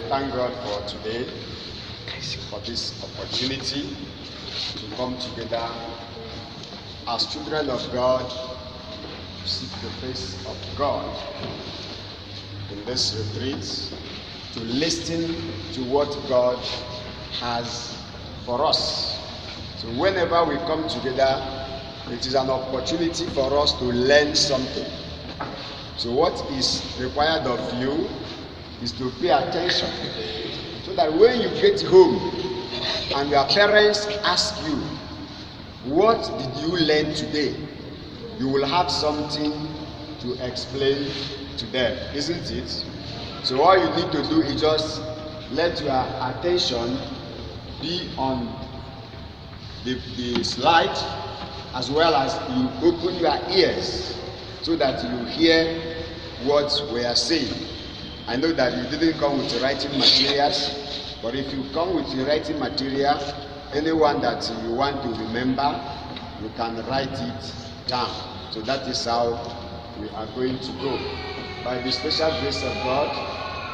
Thank God for today, for this opportunity to come together as children of God to seek the face of God in this retreat, to listen to what God has for us. So whenever we come together, it is an opportunity for us to learn something. So what is required of you is to pay attention, so that when you get home and your parents ask you, what did you learn today? You will have something to explain to them, isn't it? So all you need to do is just let your attention be on the slide, as well as you open your ears so that you hear what we are saying. I know that you didn't come with writing materials, but if you come with the writing material, anyone that you want to remember, you can write it down. So that is how we are going to go. By the special grace of God,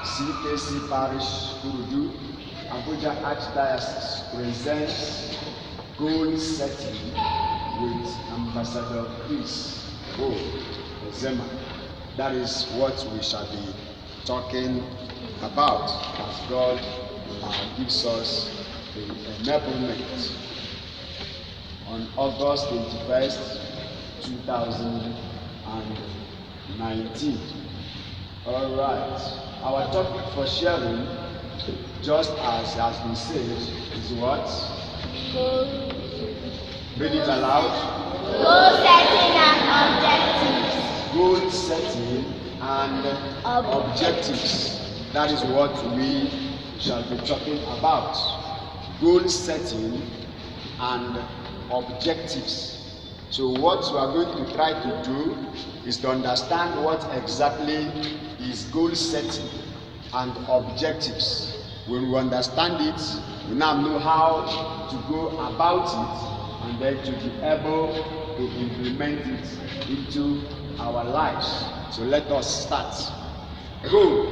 CKC Parish, Kurudu, Abuja Archdiocese presents goal setting with Ambassador Chris Ozema. That is what we shall be talking about as God gives us the enablement on August 21st, 2019. All right. Our topic for sharing, just as has been said, is what? Read it aloud. Goal setting and objectives. Goal setting and objectives. That is what we shall be talking about. Goal setting and objectives. So what we are going to try to do is to understand what exactly is goal setting and objectives. When we understand it, we now know how to go about it and then to be able to implement it into our lives. So let us start. Goal.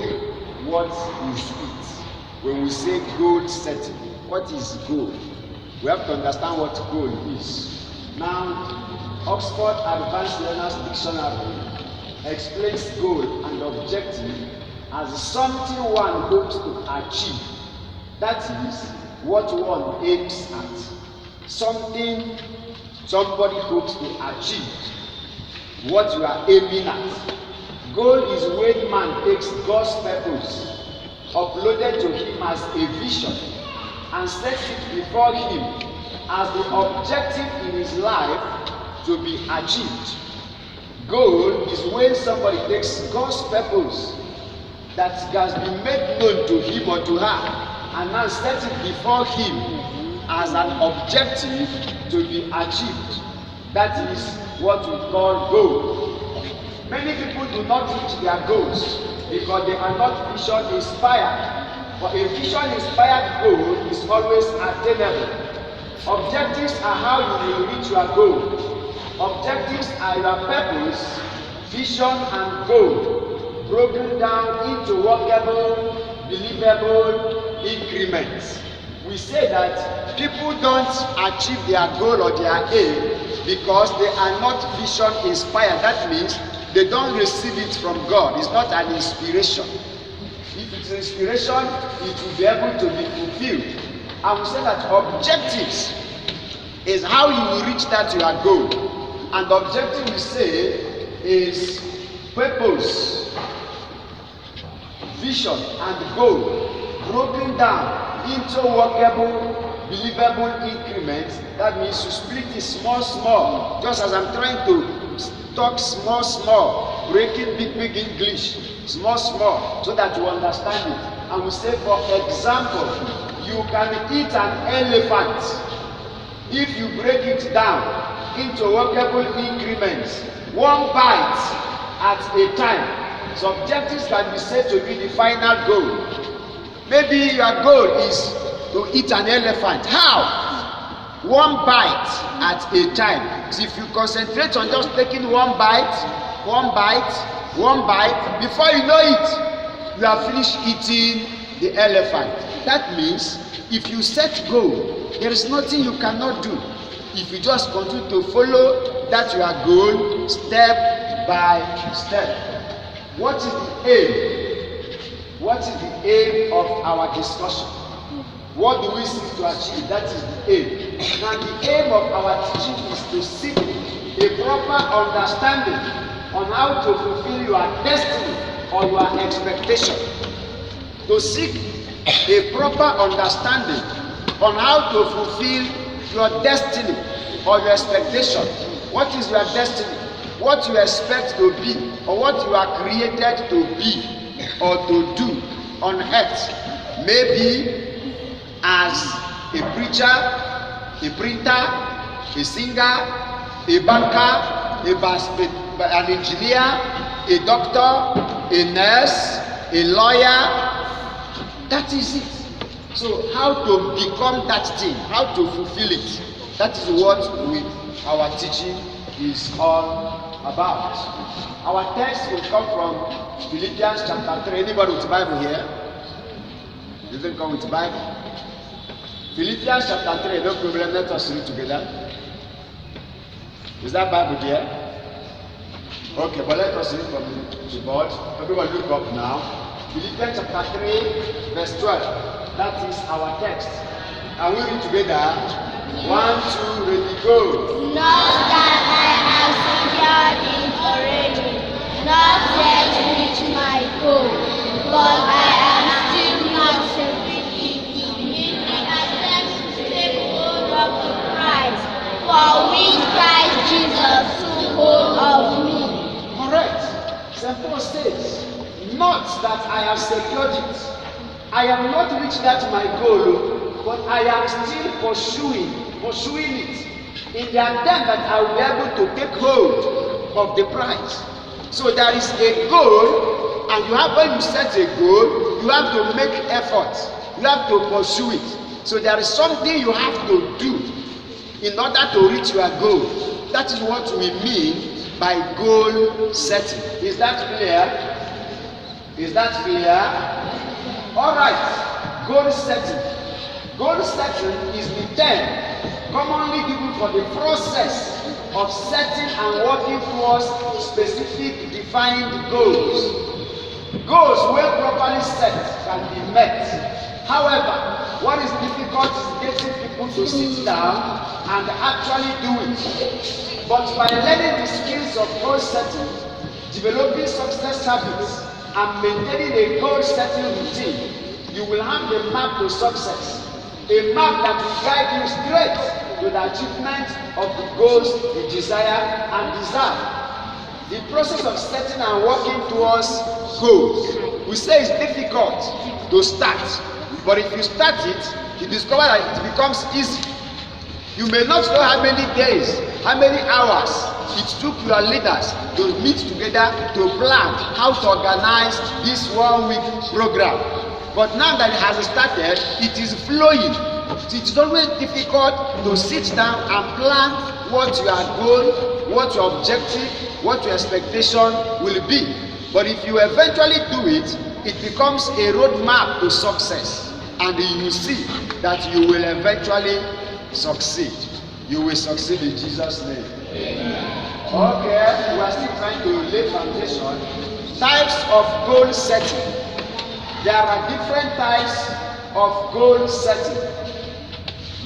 What is it? When we say goal setting, what is goal? We have to understand what goal is. Now, Oxford Advanced Learners Dictionary explains goal and objective as something one hopes to achieve. That is what one aims at. Something somebody hopes to achieve. What you are aiming at. Goal is when man takes God's purpose, uploaded to him as a vision, and sets it before him as the objective in his life to be achieved. Goal is when somebody takes God's purpose that has been made known to him or to her, and now sets it before him as an objective to be achieved. That is what we call goal. Many people do not reach their goals because they are not vision inspired. But a vision inspired goal is always attainable. Objectives are how you will reach your goal. Objectives are your purpose, vision, and goal, broken down into workable, believable increments. We say that people don't achieve their goal or their aim because they are not vision inspired. That means they don't receive it from God. It's not an inspiration. If it's inspiration, it will be able to be fulfilled. And we say that objectives is how you will reach that your goal. And objective, we say, is purpose, vision, and goal broken down into workable, believable increments. That means you split it small, just as I'm trying to talk small, breaking big English, small, so that you understand it. And we say, for example, you can eat an elephant if you break it down into workable increments, one bite at a time. So objectives can be said to be the final goal. Maybe your goal is to eat an elephant. How? One bite at a time. So if you concentrate on just taking one bite, before you know it, you have finished eating the elephant. That means if you set goal, there is nothing you cannot do. If you just continue to follow that your goal step by step. What is the aim? What is the aim of our discussion? What do we seek to achieve? That is the aim. Now the aim of our teaching is to seek a proper understanding on how to fulfill your destiny or your expectation. To seek a proper understanding on how to fulfill your destiny or your expectation. What is your destiny? What you expect to be, or what you are created to be or to do on earth. Maybe as a preacher, a printer, a singer, a banker, an engineer, a doctor, a nurse, a lawyer. That is it. So how to become that thing, how to fulfill it, that is what our teaching is all about. Our text will come from Philippians chapter 3. Anybody with the Bible here? You can come with the Bible. Philippians chapter 3, no problem, let us read together. Is that Bible there? Okay, but let us read from the board. Everybody look up now. Philippians chapter 3, verse 12. That is our text. And we read together. 1, 2, ready, go. Not that I am secured in foreign, not yet reach my goal, but I am still not succeeding in the attempt to take hold of the prize, for which Christ Jesus took hold of me. Correct. St. Paul says, not that I have secured it. I am not reached that my goal, but I am still pursuing it in the attempt that I will be able to take hold of the prize. So there is a goal, and when you set a goal, you have to make effort. You have to pursue it. So there is something you have to do in order to reach your goal. That is what we mean by goal setting. Is that clear? Is that clear? All right. Goal setting. Goal setting is the term commonly given for the process of setting and working towards specific defined goals. Goals well properly set can be met. However, what is difficult is getting people to sit down and actually do it. But by learning the skills of goal setting, developing success habits, and maintaining a goal setting routine, you will have the map to success. A map that will guide you straight to the achievement of the goals you desire and desire. The process of setting and working towards goals, we say it's difficult to start, but if you start it, you discover that it becomes easy. You may not know how many days, how many hours it took your leaders to meet together to plan how to organize this 1 week program. But now that it has started, it is flowing. It is always difficult to sit down and plan what your goal, what your objective, what your expectation will be. But if you eventually do it, it becomes a roadmap to success. And you will see that you will eventually succeed. You will succeed in Jesus' name. Amen. Okay, we are still trying to lay foundation. Types of goal setting. There are different types of goal setting.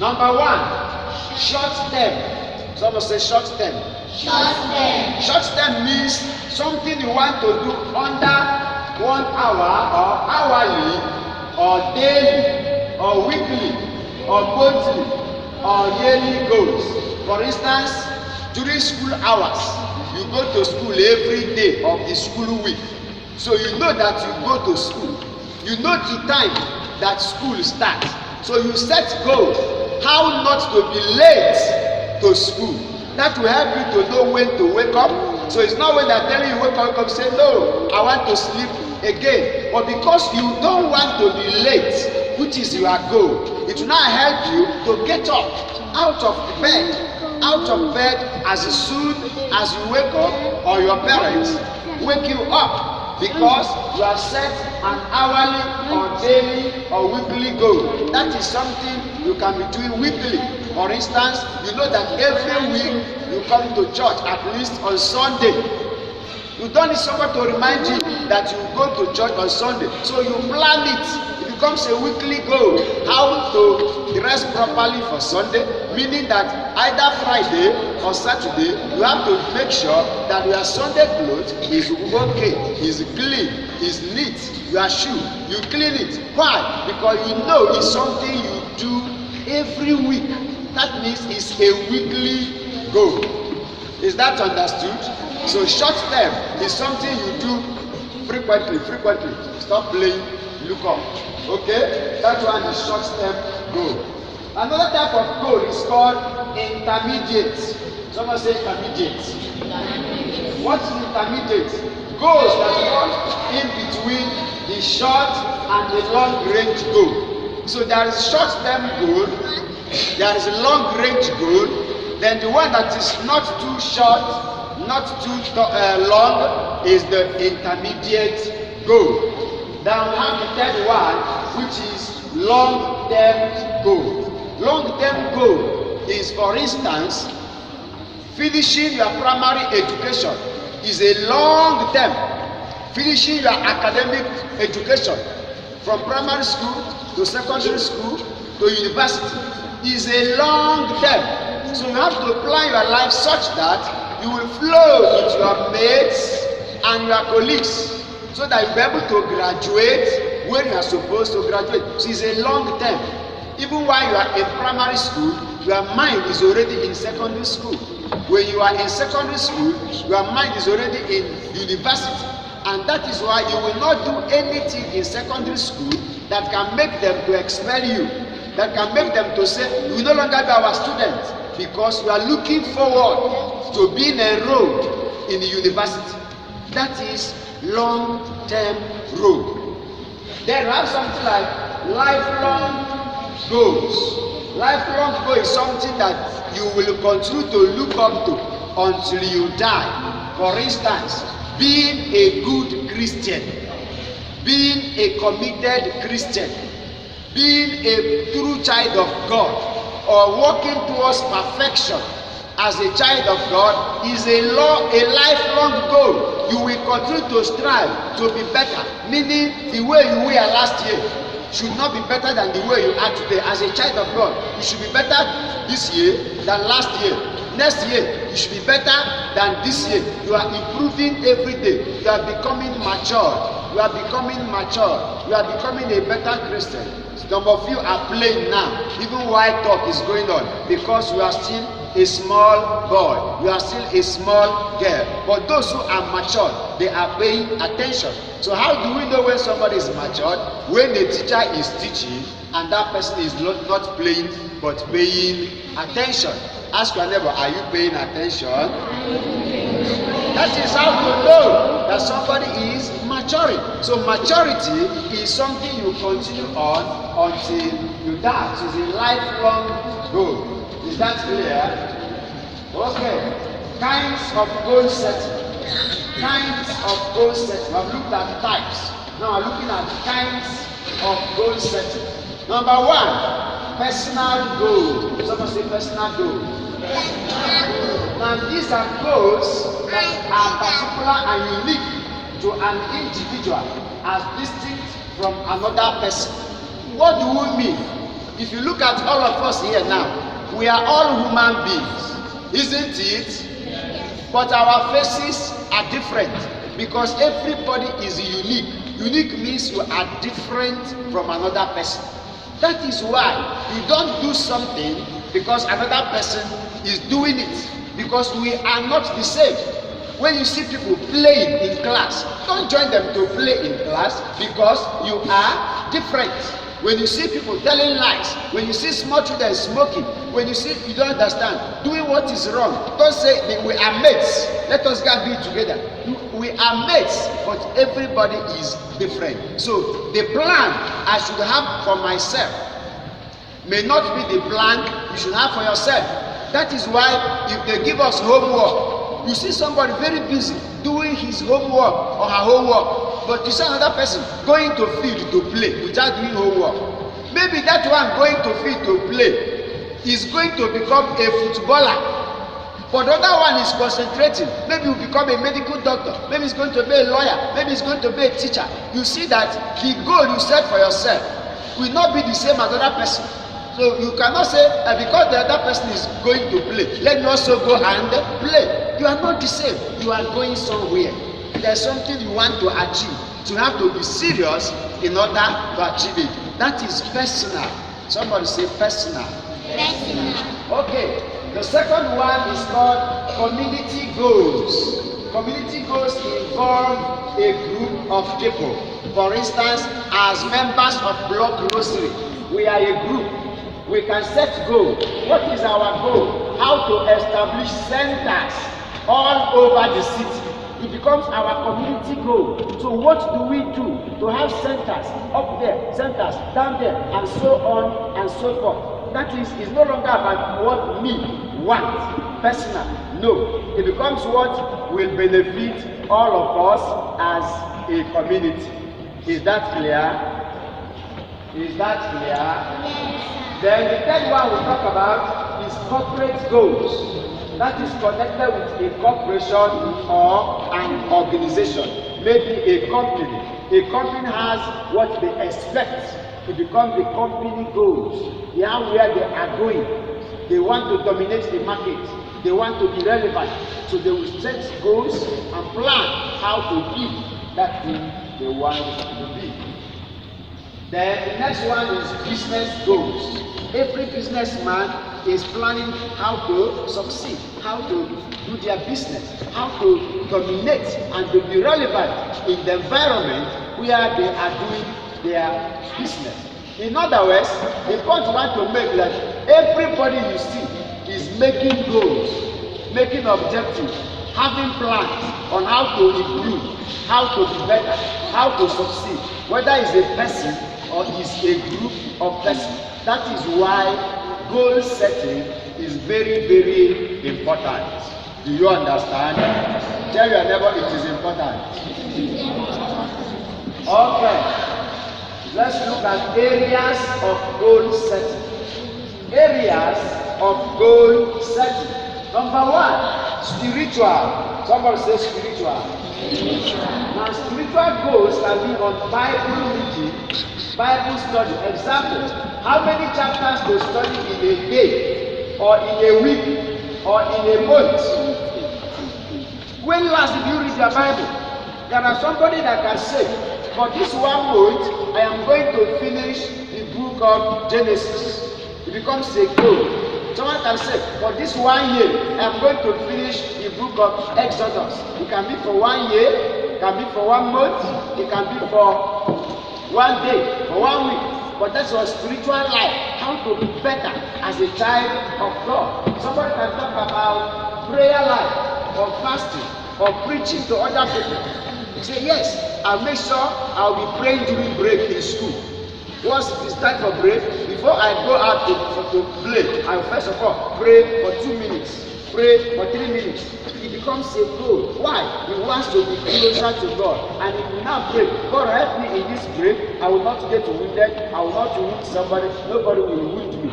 Number 1, short term. Someone say short term. Short term. Short term means something you want to do under 1 hour or hourly or daily or weekly or monthly or yearly goals. For instance, during school hours, you go to school every day of the school week. So you know that you go to school. You know the time that school starts. So you set goals, how not to be late to school. That will help you to know when to wake up. So it's not when they're telling you wake up, say, no, I want to sleep again. But because you don't want to be late, which is your goal, it will not help you to get up out of bed as soon as you wake up or your parents wake you up. Because you have set an hourly or daily or weekly goal. That is something you can be doing weekly. For instance, you know that every week you come to church at least on Sunday. You don't need someone to remind you that you go to church on Sunday. So you plan it. It becomes a weekly goal. How to dress properly for Sunday, meaning that either Friday or Saturday, you have to make sure that your Sunday clothes is okay, is clean, is neat. Your shoe, you clean it. Why? Because you know it's something you do every week. That means it's a weekly goal. Is that understood? So short term is something you do frequently. Stop playing, look up. Okay? That one is short term goal. Another type of goal is called intermediate. Someone say intermediate. What is intermediate? Goals that fall in between the short and the long range goal. So there is short term goal, there is a long range goal. Then the one that is not too short, not too long is the intermediate goal. Then we have the third one, which is long-term goal. Long-term goal is, for instance, finishing your primary education is a long term. Finishing your academic education from primary school to secondary school to university is a long term. So you have to plan your life such that you will flow with your mates and your colleagues so that you'll be able to graduate when you are supposed to graduate. So it's a long term. Even while you are in primary school, your mind is already in secondary school. When you are in secondary school, your mind is already in university. And that is why you will not do anything in secondary school that can make them to expel you, that can make them to say, you will no longer be our student, because you are looking forward to being enrolled in the university. That is long-term road. Then you have something like lifelong goals. Lifelong goal is something that you will continue to look up to until you die. For instance, being a good Christian, being a committed Christian, being a true child of God, or working towards perfection as a child of God is a lifelong goal. You will continue to strive to be better, meaning the way you were last year should not be better than the way you are today. As a child of God, you should be better this year than last year. Next year, you should be better than this year. You are improving every day. You are becoming mature. You are becoming mature. You are becoming a better Christian. Some of you are playing now, even while talk is going on, because you are still a small boy, you are still a small girl. But those who are matured, they are paying attention. So how do we know when somebody is matured? When the teacher is teaching and that person is not playing but paying attention. Ask your neighbor, are you paying attention? That is how to know that somebody is maturing. So maturity is something you continue on until you die. So it's a lifelong goal. Is that clear? Okay. Kinds of goal setting. Kinds of goal setting. We have looked at types. Now we're looking at kinds of goal setting. Number one, personal goal. Someone say personal goal. Now these are goals that are particular and unique to an individual as distinct from another person. What do we mean? If you look at all of us here now, we are all human beings, isn't it? But our faces are different because everybody is unique. Unique means you are different from another person. That is why you don't do something because another person is doing it, because we are not the same. When you see people playing in class, don't join them to play in class because you are different. When you see people telling lies, when you see small children smoking, when you see you don't understand, doing what is wrong, don't say we are mates, let us go be together. We are mates, but everybody is different. So the plan I should have for myself may not be the plan you should have for yourself. That is why if they give us homework, you see somebody very busy doing his homework or her homework, but you see another person going to field to play without doing homework. Maybe that one going to field to play is going to become a footballer. But the other one is concentrating. Maybe you become a medical doctor. Maybe he's going to be a lawyer. Maybe he's going to be a teacher. You see that the goal you set for yourself will not be the same as the other person. So you cannot say because the other person is going to play, let me also go and play. You are not the same. You are going somewhere. There's something you want to achieve. So you have to be serious in order to achieve it. That is personal. Somebody say personal. Personal. Okay. The second one is called community goals. Community goals involve a group of people. For instance, as members of Block Rosary, we are a group. We can set goals. What is our goal? How to establish centers all over the city. It becomes our community goal. So what do we do to have centers up there, centers down there, and so on and so forth? That is, it's no longer about what me want, personal. No, it becomes what will benefit all of us as a community. Is that clear? Is that clear? Yes. Then the third one we'll talk about is corporate goals. That is connected with a corporation or an organization, maybe a company. A company has what they expect to become the company goals. They are where they are going. They want to dominate the market. They want to be relevant. So they will set goals and plan how to be that thing they want to be. Then the next one is business goals. Every businessman is planning how to succeed, how to do their business, how to dominate and to be relevant in the environment where they are doing their business. In other words, the point we want to make that everybody you see is making goals, making objectives, having plans on how to improve, how to be better, how to succeed, whether it's a person or it's a group of persons. That is why goal setting is very, very important. Do you understand? Tell your neighbor it is important. Okay. Let's look at areas of goal setting. Areas of goal setting. Number one, spiritual. Somebody say spiritual. Now, spiritual goals can be on Bible reading, Bible study. Example, how many chapters to study in a day, or in a week, or in a month? When last did you read your Bible? There are somebody that can say, for this 1 month, I am going to finish the book of Genesis. It becomes a goal. Someone can say, for this 1 year, I am going to finish the book of Exodus. It can be for 1 year, it can be for 1 month, it can be for 1 day, for 1 week. But that's your spiritual life, how to be better as a child of God. Somebody can talk about prayer life, or fasting, or preaching to other people. You say, yes, I'll make sure I'll be praying during break in school. Once it is time for break, before I go out to play, I will first of all pray for 2 minutes, pray for 3 minutes. It becomes a goal. Why? He wants to be closer to God. And if you now pray, God help me in this break, I will not get wounded, I will not wound somebody, nobody will wound me.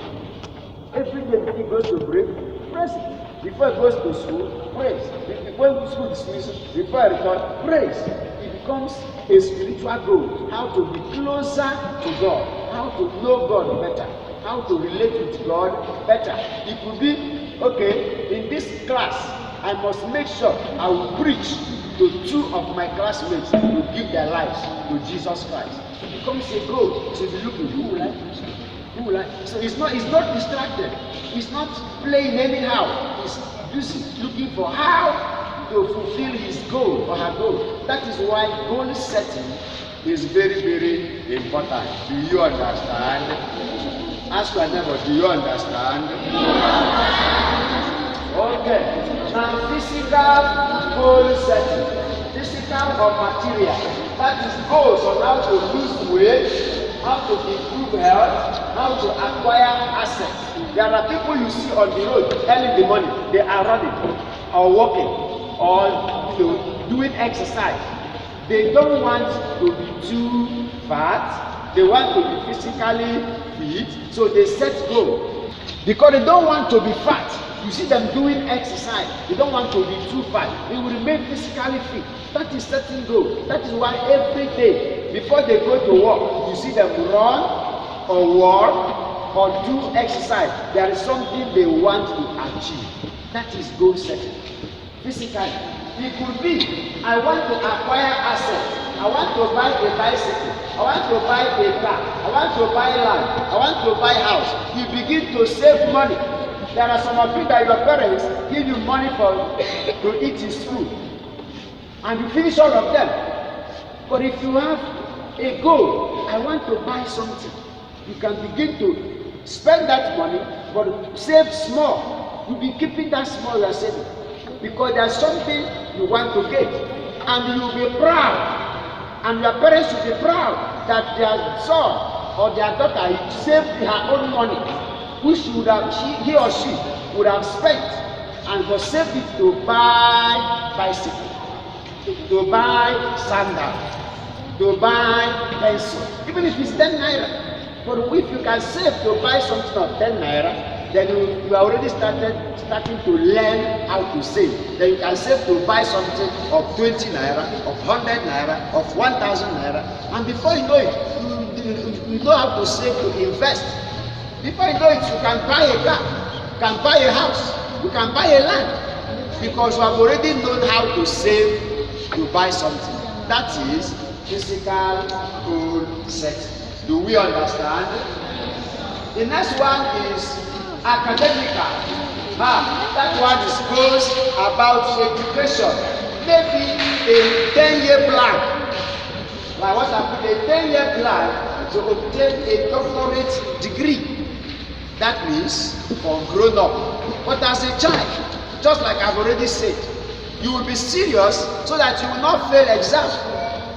Every day before he goes to break, praise it. Before he goes to school, praise. When school dismisses, before I return, praise. It becomes a spiritual goal. How to be closer to God, how to know God better, how to relate with God better. It could be, okay, in this class, I must make sure I will preach to 2 of my classmates to give their lives to Jesus Christ. It becomes a goal. So if you look at who will I preach to? Who will I? So it's not distracted. It's not playing anyhow. It's busy looking for how to fulfill his goal or her goal. That is why goal setting is very, very important. Do you understand? Ask your neighbor, do you understand? Okay. Now, physical goal setting. Physical or material. That is goals on how to lose weight, how to improve health, how to acquire assets. There are people you see on the road early in the morning, they are running or walking or doing exercise. They don't want to be too fat. They want to be physically fit, so they set goal. Because they don't want to be fat. You see them doing exercise. They don't want to be too fat. They will remain physically fit. That is setting goal. That is why every day before they go to work, you see them run or walk or do exercise. There is something they want to achieve. That is goal setting. Physically. It could be, I want to acquire assets. I want to buy a bicycle. I want to buy a car. I want to buy land. I want to buy house. You begin to save money. There are some of you that your parents give you money to eat in school. And you finish all of them. But if you have a goal, I want to buy something, you can begin to spend that money, but save small. You'll be keeping that small you are saving. Because there's something you want to get. And you'll be proud. And your parents will be proud that their son or their daughter saved her own money, which he or she would have spent, and was saved it to buy bicycle, to buy sandal, to buy pencil, even if it's 10 naira. But if you can save to buy something of 10 naira, then you are already starting to learn how to save. Then you can save to buy something of 20 naira, of 100 naira, of 1,000 naira, and before you know it, you know how to save to invest. Before you know it, you can buy a car, you can buy a house, you can buy a land, because you have already known how to save to buy something. That is physical goal setting. Do we understand? The next one is academical. That one is goes about education. Maybe a 10-year plan. Like what I put, a 10-year plan to obtain a doctorate degree. That means for grown up. But as a child, just like I've already said, you will be serious so that you will not fail exam.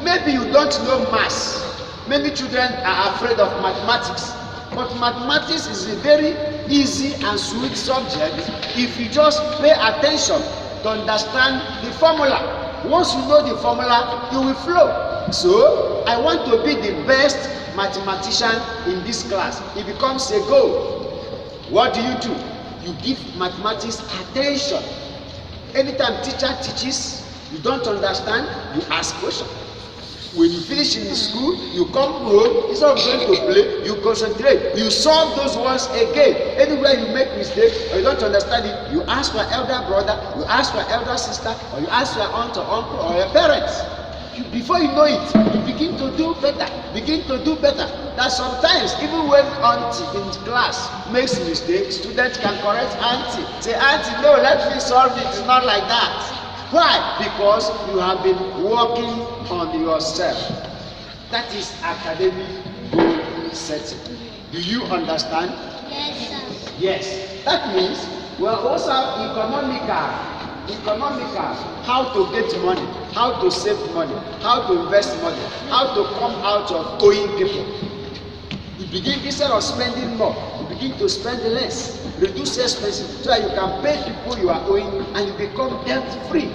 Maybe you don't know maths. Many children are afraid of mathematics. But mathematics is a very easy and sweet subject if you just pay attention to understand the formula. Once you know the formula, you will flow. So, I want to be the best mathematician in this class. It becomes a goal. What do? You give mathematics attention. Anytime teacher teaches, you don't understand, you ask questions. When you finish in the school, you come home, instead of going to play, you concentrate. You solve those ones again. Anywhere you make mistakes or you don't understand it, you ask your elder brother, you ask your elder sister, or you ask your aunt or uncle or your parents. Before you know it, you begin to do better. That sometimes, even when auntie in class makes mistakes, students can correct auntie. Say, auntie, no, let me solve it. It's not like that. Why? Because you have been working on yourself. That is academic goal setting. Do you understand? Yes, sir. Yes. That means we also have economical, how to get money, how to save money, how to invest money, how to come out of owing people. You begin, instead of spending more, you begin to spend less. Reduce expenses so that you can pay people you are owing and you become debt free,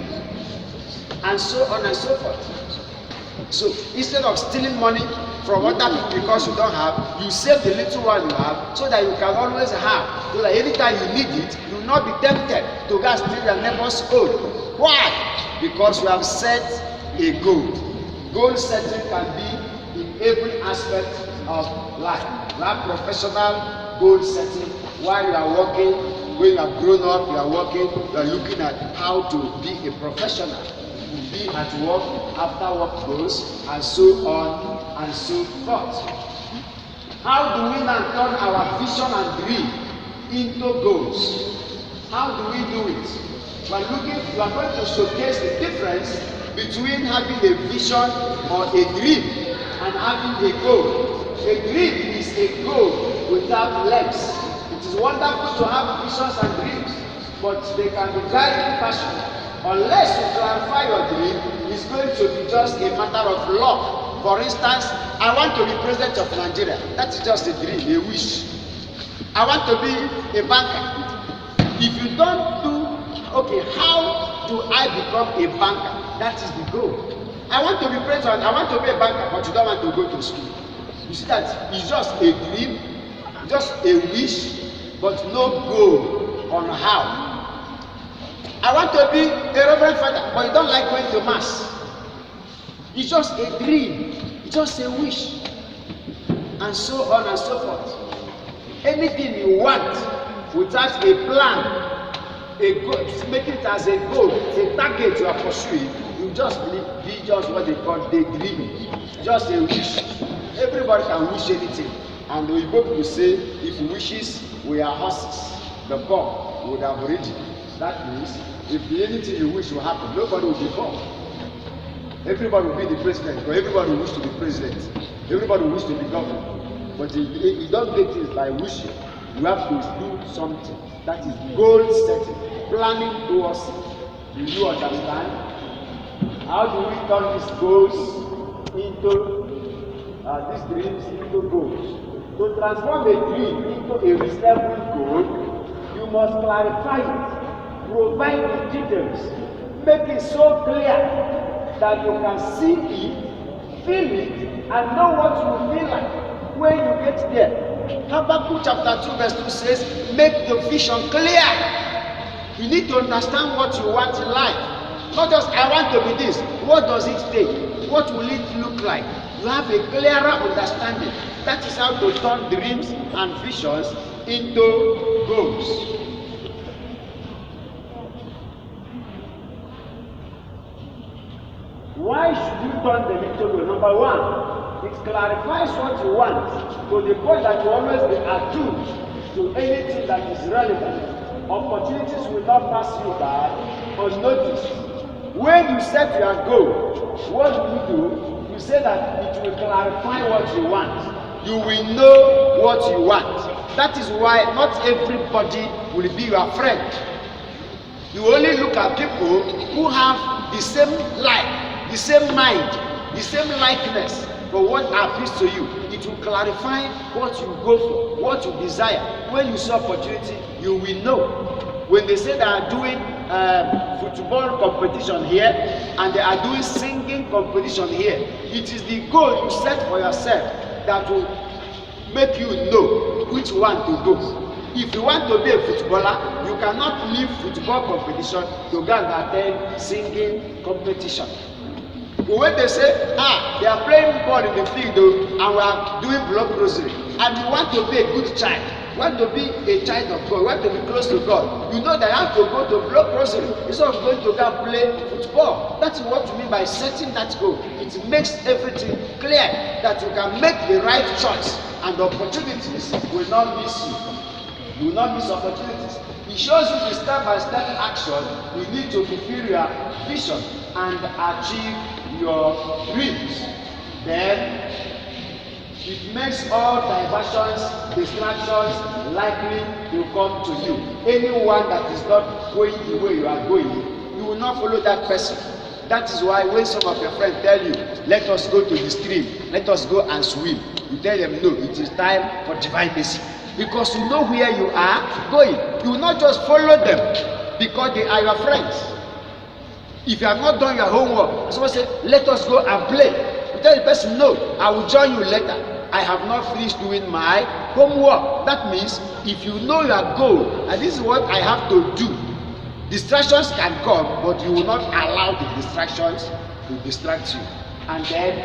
and so on and so forth. So instead of stealing money from other people because you don't have, you save the little one you have so that you can always have, so that anytime you need it, you will not be tempted to go and steal your neighbor's own. Why? Because you have set a goal. Goal setting can be in every aspect of life. You have professional goal setting. While you are working, when you are grown up, you are working, you are looking at how to be a professional. You be at work, after work goes, and so on and so forth. How do we now turn our vision and dream into goals? How do we do it? We are going to showcase the difference between having a vision or a dream and having a goal. A dream is a goal without legs. It is wonderful to have visions and dreams, but they can be guiding passion. Unless you clarify your dream, it's going to be just a matter of luck. For instance, I want to be president of Nigeria. That is just a dream, a wish. I want to be a banker. If you don't do, okay, how do I become a banker? That is the goal. I want to be president, I want to be a banker, but you don't want to go to school. You see that it's just a dream, just a wish, but no goal on how. I want to be a reverend father, but you don't like going to mass. It's just a dream, it's just a wish, and so on and so forth. Anything you want without a plan, a goal, make it as a goal, a target you are pursuing, you just be just what they call daydreaming, just a wish. Everybody can wish anything, and the Igbo people say, if wishes were horses, the born would have ridden. That means, if anything you wish will happen, nobody will be born. Everybody will be the president, or everybody will wish to be president. Everybody will wish to be governor. But if you don't get things by wishing, you have to do something. That is goal setting, planning towards it. Do you understand? How do we turn these goals into these dreams into goals? To transform a dream into a reasonable goal, you must clarify it, provide the details, make it so clear that you can see it, feel it, and know what you feel like when you get there. Habakkuk chapter 2 verse 2 says, make the vision clear. You need to understand what you want in life. Not just, I want to be this. What does it take? What will it look like? You have a clearer understanding. That is how to turn dreams and visions into goals. Why should you turn them into goals? Number one, it clarifies what you want to the point that you always be attuned to anything that is relevant. Opportunities will not pass you by unnoticed. When you set your goal, what do? You say that it will clarify what you want. You will know what you want. That is why not everybody will be your friend. You only look at people who have the same life, the same mind, the same likeness for what appeals to you. It will clarify what you go for, what you desire. When you see opportunity, you will know. When they say they are doing football competition here and they are doing singing competition here, it is the goal you set for yourself that will make you know which one to go. If you want to be a footballer, you cannot leave football competition to go and attend singing competition. But when they say, they are playing ball in the field and we are doing blood rosary, and you want to be a good child, you want to be a child of God, you want to be close to God, you know that you have to go to blood rosary instead of going to go and play football. That is what you mean by setting that goal. It makes everything clear that you can make the right choice and the opportunities will not miss you. You will not miss opportunities. It shows you the step-by-step action you need to fulfill your vision and achieve your dreams. Then it makes all diversions, distractions likely to come to you. Anyone that is not going the way you are going, you will not follow that person. That is why when some of your friends tell you, let us go to the stream, let us go and swim, you tell them, no, it is time for divine mercy. Because you know where you are going. You will not just follow them because they are your friends. If you have not done your homework, someone say, let us go and play. You tell the person, no, I will join you later. I have not finished doing my homework. That means if you know your goal, and this is what I have to do, distractions can come, but you will not allow the distractions to distract you. And then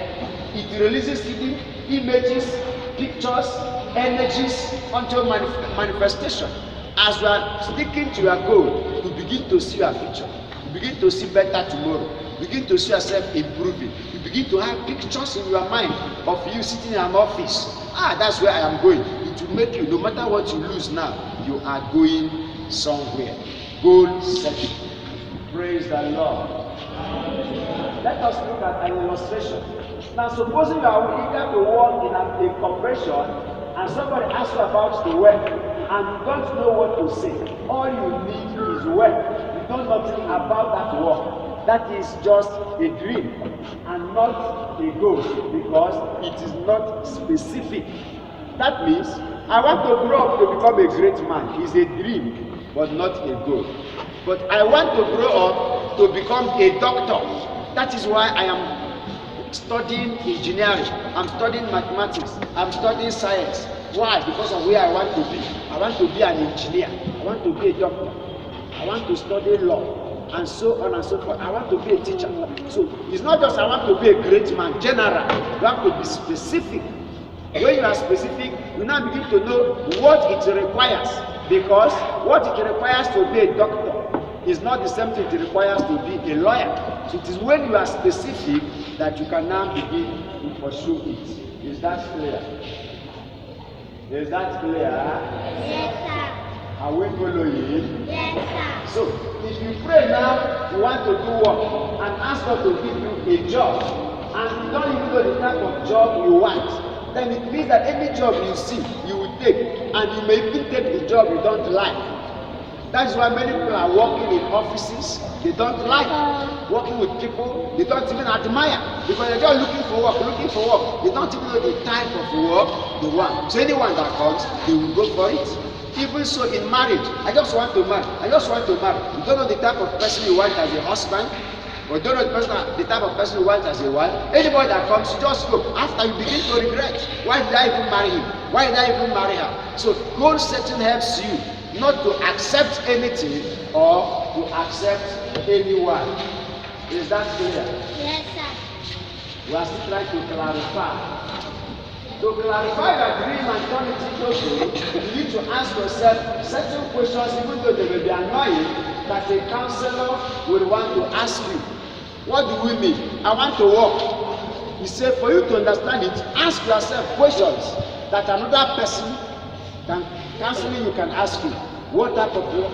it releases hidden images, pictures, energies onto manifestation. As you are sticking to your goal, you begin to see your future. You begin to see better tomorrow. You begin to see yourself improving. You begin to have pictures in your mind of you sitting in an office. That's where I am going. It will make you, no matter what you lose now, you are going somewhere. Goal setting. Praise the Lord. Let us look at an illustration. Now, supposing you are eager to work in a corporation and somebody asks you about the work and you don't know what to say. All you need is work. You don't know nothing about that work. That is just a dream and not a goal because it is not specific. That means I want to grow up to become a great man. It's a dream, but not a goal. But I want to grow up to become a doctor. That is why I am studying engineering, I'm studying mathematics, I'm studying science. Why? Because of where I want to be. I want to be an engineer, I want to be a doctor, I want to study law, and so on and so forth. I want to be a teacher. So it's not just I want to be a great man, general. You have to be specific. When you are specific, you now begin to know what it requires, because what it requires to be a doctor is not the same thing it requires to be a lawyer. So it is when you are specific that you can now begin to pursue it. Is that clear? Is that clear? Yes, sir. Are we following? Yes, sir. So if you pray now, you want to do work and ask God to give you a job, and you don't even know the type of job you want, then it means that any job you see, you will take, and you may even take the job you don't like. That is why many people are working in offices they don't like, working with people they don't even admire, because they're just looking for work. They don't even know the type of work they want. So anyone that comes, they will go for it. Even so in marriage, I just want to marry. You don't know the type of person you want as a husband, or don't know the type of person you want as a wife. Anybody that comes, you just go. After you begin to regret, why did I even marry him? Why did I even marry her? So goal setting helps you not to accept anything or to accept anyone. Is that clear? Yes, sir. We are still trying to clarify. To clarify your dream and turn it into goal, you need to ask yourself certain questions, even though they may be annoying, that a counselor will want to ask you. What do we mean? I want to walk. He said, for you to understand it, ask yourself questions that another person can counseling you can ask you. What type of work?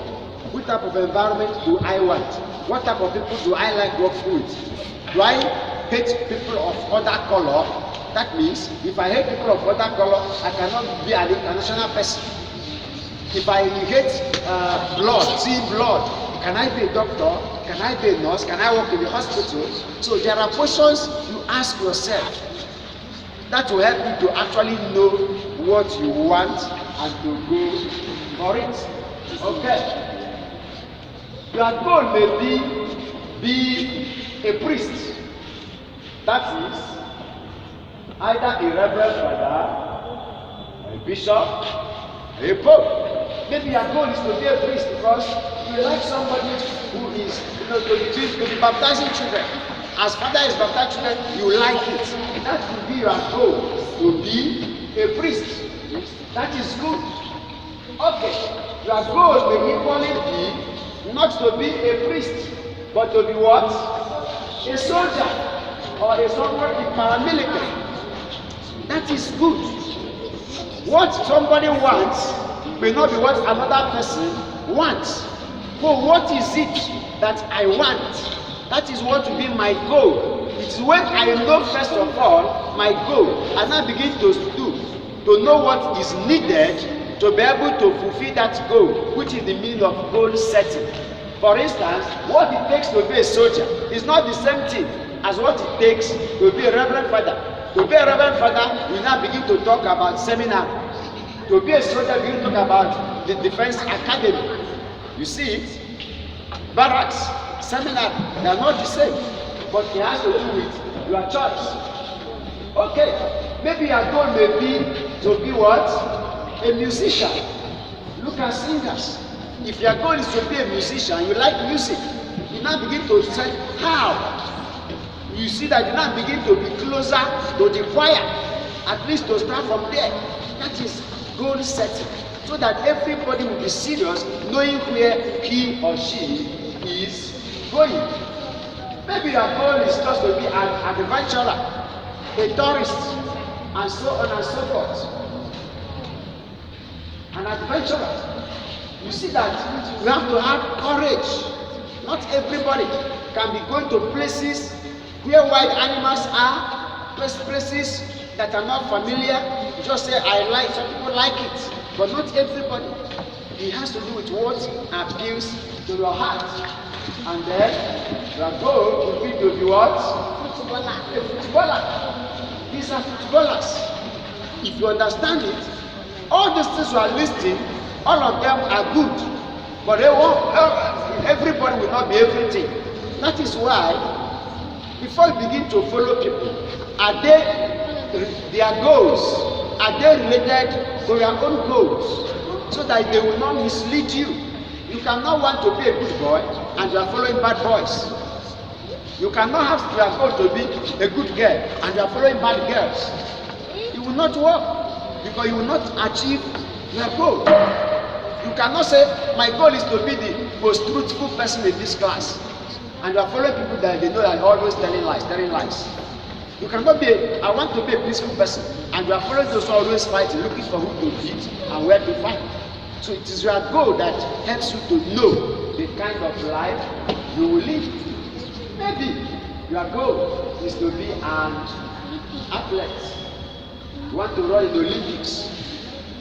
What type of environment do I want? What type of people do I like working with? Do I hate people of other color? That means if I hate people of other color, I cannot be an international person. If I hate blood, seeing blood, can I be a doctor? Can I be a nurse? Can I work in the hospital? So there are questions you ask yourself that will help you to actually know what you want and to go for it. Okay. Your goal may be a priest. That is either a reverend father, a bishop, a pope. Maybe your goal is to be a priest because you like somebody who is, to be baptizing children. As father is baptizing children, you like it. That will be your goal, to be a priest. That is good. Okay. Your goal may equally be not to be a priest, but to be what? A soldier or a someone in paramilitary. That is good. What somebody wants may not be what another person wants. But what is it that I want? That is what will be my goal. It is when I know first of all my goal, and I begin to do, to know what is needed to be able to fulfill that goal, which is the meaning of goal setting. For instance, what it takes to be a soldier is not the same thing as what it takes to be a reverend father. To be a reverend father, we now begin to talk about seminar. To be a soldier, we begin to talk about the defense academy. You see it? Barracks, seminar, they are not the same, but it has to do with your choice. Okay, maybe your goal may be to be what? A musician. Look at singers. If your goal is to be a musician, you like music, you now begin to say how. You see that you now begin to be closer to the choir, at least to start from there. That is goal setting, so that everybody will be serious, knowing where he or she is going. Maybe your goal is just to be an adventurer, a tourist, and so on and so forth. An adventurer. You see that you have to have courage. Not everybody can be going to places where wild animals are, places that are not familiar. You just say, I like, some people like it, but not everybody. It has to do with what appeals to your heart. And then your goal will be to be what? Footballer. A footballer. These are footballers. If you understand it, all these things you are listing, all of them are good, but they won't, everybody will not be everything. That is why, before you begin to follow people, are they their goals? Are they related to your own goals? So that they will not mislead you. You cannot want to be a good boy and you are following bad boys. You cannot have your goal to be a good girl and you are following bad girls. It will not work because you will not achieve your goal. You cannot say, my goal is to be the most truthful person in this class. And you are following people that they know are always telling lies, telling lies. You cannot be, I want to be a peaceful person. And you are following those who are always fighting, looking for who to beat and where to fight. So it is your goal that helps you to know the kind of life you will live. Maybe your goal is to be an athlete. You want to run in the Olympics.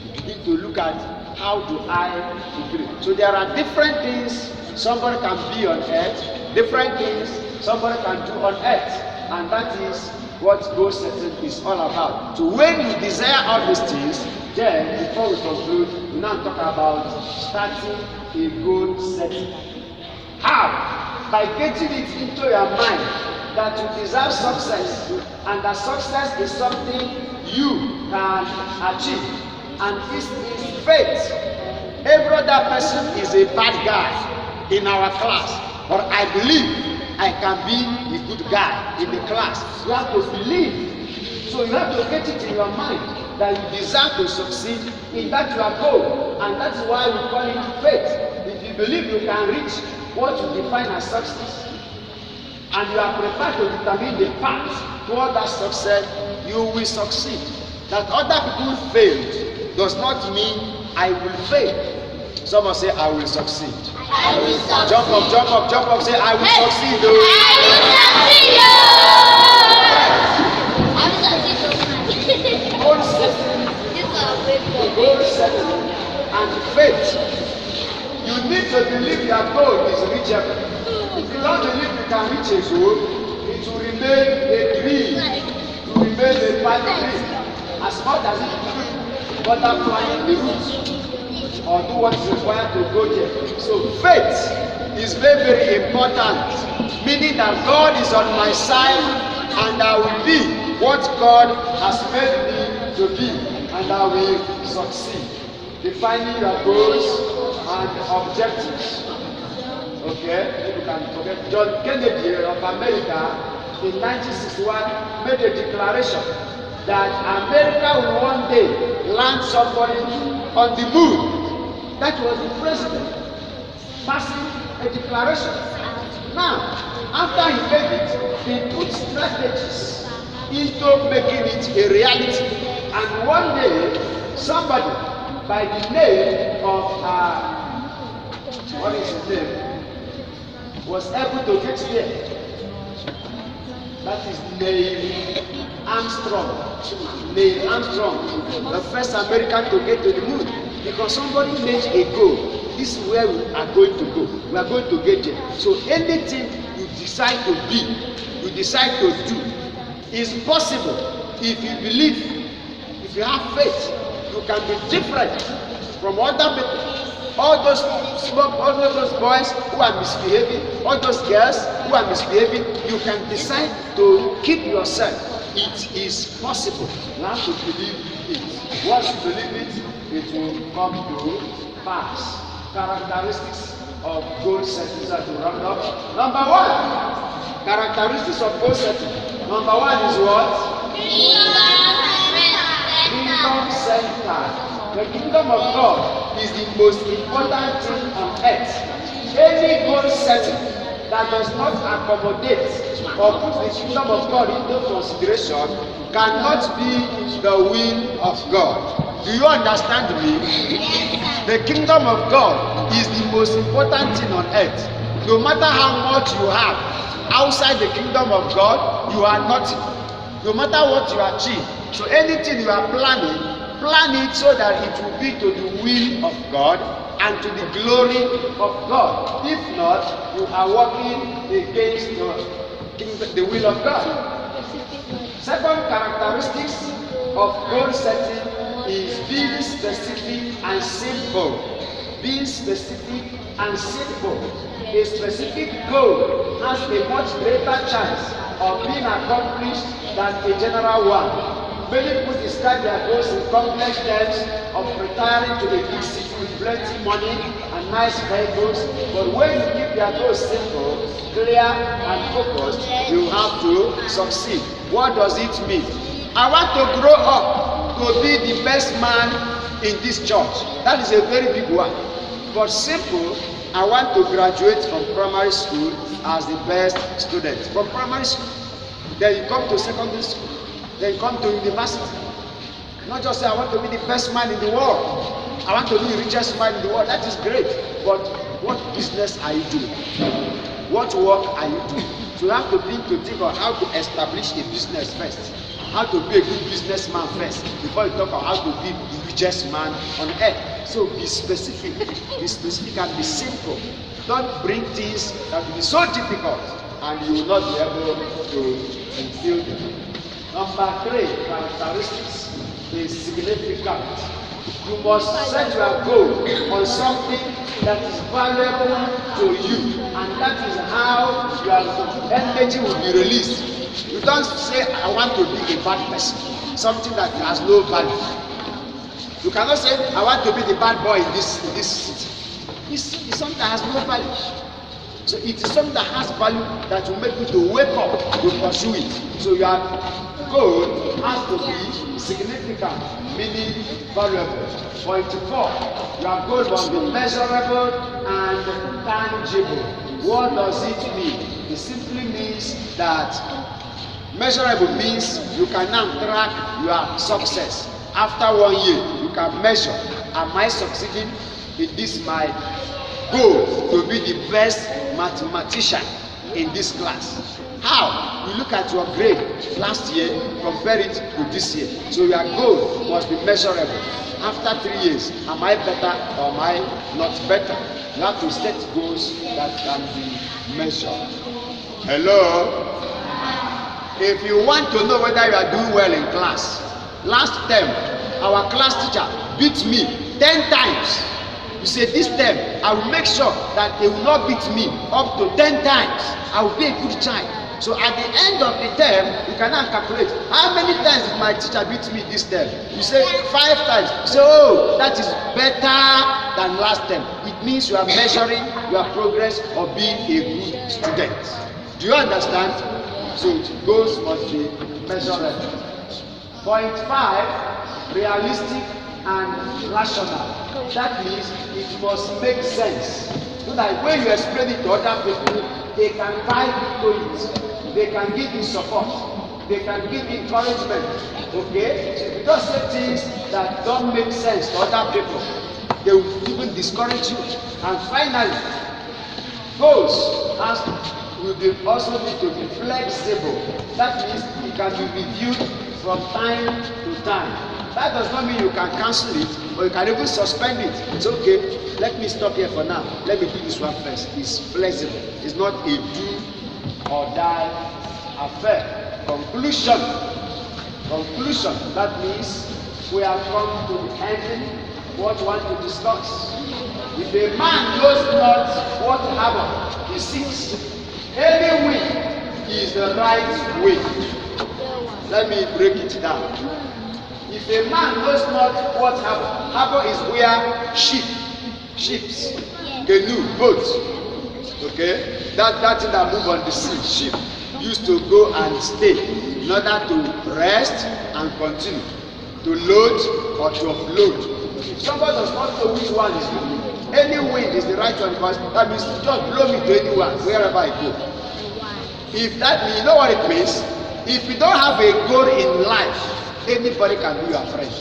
You begin to look at how do I degree. So there are different things somebody can be on earth, different things somebody can do on earth, and that is what goal setting is all about. So when you desire all these things, then before we conclude, we now talk about starting a goal setting. How? By getting it into your mind that you deserve success and that success is something you can achieve. And this is faith. Every other person is a bad guy in our class, but I believe I can be a good guy in the class. You have to believe. So you have to get it in your mind that you deserve to succeed in that your goal. And that's why we call it faith. If you believe you can reach what you define as success, and you are prepared to determine the path toward that success, you will succeed. That other people failed does not mean I will fail. Someone say, I will succeed. I will succeed. Jump up, jump up, jump up, say, I will succeed. I will succeed. Goal setting, goal setting, and faith. You need to believe your goal is reachable. If you don't believe you can reach a goal, it will remain a dream. It will remain a bad dream. As much as it will butterfly the roots or do what is required to go there. So faith is very, very important. Meaning that God is on my side and I will be what God has made me to be, and I will succeed. Defining your goals and objectives. Okay, you can forget. John Kennedy of America in 1961 made a declaration that America will one day land somebody on the moon. That was the president passing a declaration. Now, after he made it, he put strategies into making it a reality. And one day, somebody by the name of what is his name was able to get there. That is Neil Armstrong. Neil Armstrong, the first American to get to the moon, because somebody made a goal. This is where we are going to go. We are going to get there. So anything you decide to be, you decide to do, is possible if you believe, if you have faith. You can be different from other people. All those boys who are misbehaving, all those girls who are misbehaving, you can decide to keep yourself. It is possible. You have to believe it. Once you believe it, it will come to pass. Characteristics of goal setting that to round up. Number one, characteristics of goal setting. Number one is what? Kingdom center. The kingdom of God is the most important thing on earth. Any goal setting that does not accommodate or put the kingdom of God into consideration cannot be the will of God. Do you understand me? The kingdom of God is the most important thing on earth. No matter how much you have outside the kingdom of God, you are nothing. No matter what you achieve. So anything you are planning, plan it so that it will be to the will of God and to the glory of God. If not, you are working against the will of God. Second characteristics of goal setting is being specific and simple. being specific and simple. A specific goal has a much greater chance of being accomplished than a general one. Many people describe their goals in complex terms of retiring to a big city with plenty money and nice vehicles, but when you keep their goals simple, clear, and focused, you have to succeed. What does it mean? I want to grow up to be the best man in this church. That is a very big one. But simple, I want to graduate from primary school as the best student. From primary school, then you come to secondary school, then you come to university. Not just say I want to be the best man in the world. I want to be the richest man in the world. That is great. But what business are you doing? What work are you doing? So you have to think of how to establish a business first. How to be a good businessman first before you talk about how to be the richest man on earth. So be specific and be simple. Don't bring things that will be so difficult and you will not be able to fulfill them. Number 3, characteristics is significant. You must set your goal on something that is valuable to you, and that is how your energy will be released. You don't say, I want to be a bad person, something that has no value. You cannot say, I want to be the bad boy in this city. It's something that has no value. So it is something that has value that will make you to wake up to pursue it. So your goal has to be significant, meaning valuable. Point 4, your goal must be measurable and tangible. What does it mean? It simply means that measurable means you can now track your success. After 1 year, you can measure, am I succeeding in this my goal to be the best mathematician in this class? How? You look at your grade last year, compare it to this year. So your goal must be measurable. After 3 years, am I better or am I not better? You have to set goals that can be measured. Hello? If you want to know whether you are doing well in class, last term, our class teacher beat me 10 times. You say, this term, I will make sure that they will not beat me up to 10 times. I will be a good child. So at the end of the term, you can now calculate how many times did my teacher beat me this term. You say 5 times. You say, oh, that is better than last term. It means you are measuring your progress of being a good student. Do you understand? So goals must be measurable. Point 5, realistic and rational. That means it must make sense. So that when you explain it to other people, they can buy into it. They can give you support. They can give you encouragement. Okay? So if you don't say things that don't make sense to other people, they will even discourage you. And finally, goals will also need to be flexible. That means it can be reviewed from time to time. That does not mean you can cancel it or you can even suspend it. It's okay. Let me stop here for now. Let me do this one first. It's flexible. It's not a do or die affair. Conclusion. That means we have come to the ending. What we want to discuss. If a man knows not what harbor he seeks, any way is the right way. Let me break it down. If a man knows not what harbor is where ships, canoe, boat, okay, that thing that move on the sea, ship, used to go and stay in order to rest and continue, to load or to offload. If somebody does not know which one is good, any wind is the right one, because that means just blow me to anyone, wherever I go. If that means, you know what it means? If you don't have a goal in life, anybody can be your friend.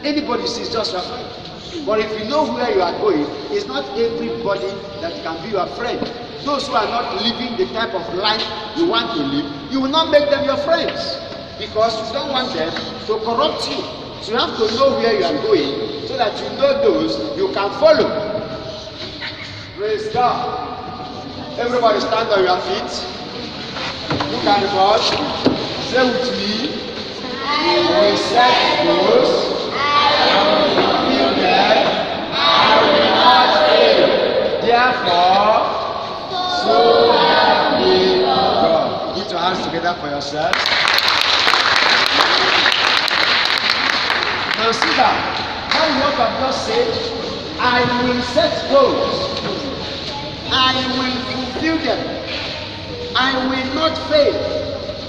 Anybody you see is just your friend. But if you know where you are going, it's not everybody that can be your friend. Those who are not living the type of life you want to live, you will not make them your friends, because you don't want them to corrupt you. So you have to know where you are going so that you know those you can follow. Praise God. Everybody stand on your feet. Look at God. Say with me. I will set goals. I will fulfill them. I will not that for yourself. Now see that. That is what I've just said. I will set goals. I will fulfill them. I will not fail.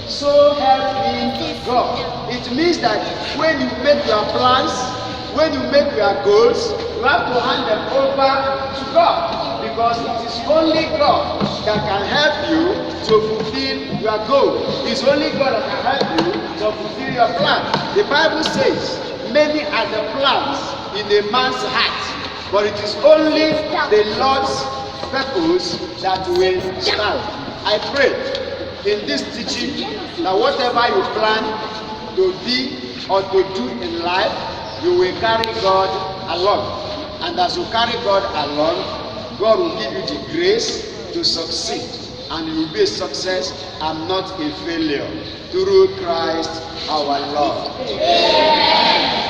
So help me God. It means that when you make your plans, when you make your goals, you have to hand them over to God, because it is only God that can help you to fulfill your goal. It's only God that can help you to fulfill your plan. The Bible says, many are the plans in a man's heart, but it is only the Lord's purpose that will stand. I pray in this teaching that whatever you plan to be or to do in life, you will carry God along. And as you carry God along, God will give you the grace to succeed. And you will be a success and not a failure. Through Christ our Lord. Amen.